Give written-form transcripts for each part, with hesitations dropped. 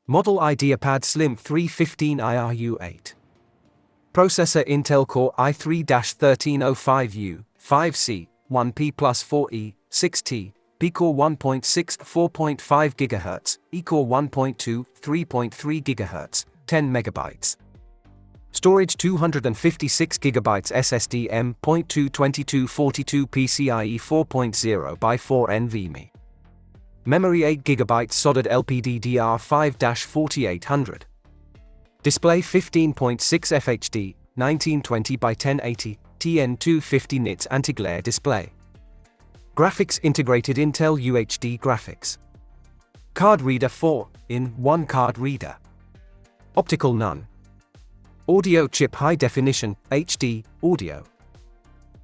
Model IdeaPad Slim 315 IRU8. Processor Intel Core i3-1305U, 5C, 1P plus 4E, 6T, P-Core 1.6, 4.5 GHz, E-Core 1.2, 3.3 GHz, 10 MB. Storage 256 GB SSD M.2 2242 PCIe 4.0 by 4 NVMe. Memory 8 GB solid LPDDR5-4800. Display 15.6 FHD, 1920 by 1080, TN250 nits anti-glare display. Graphics integrated Intel UHD Graphics. Card reader 4-in-1 card reader. Optical none. Audio chip high definition, HD, audio.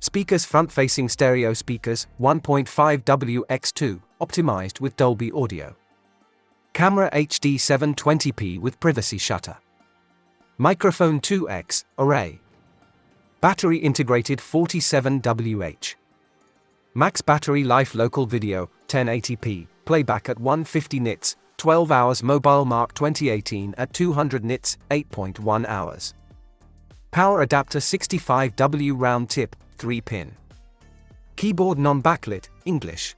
Speakers front-facing stereo speakers, 1.5W x2, optimized with Dolby Audio. Camera HD 720p with privacy shutter. Microphone 2x, array. Battery integrated 47Wh. Max battery life local video, 1080p, playback at 150 nits, 12 hours mobile Mark 2018 at 200 nits, 8.1 hours. Power adapter 65W round tip, 3-pin. Keyboard non-backlit, English.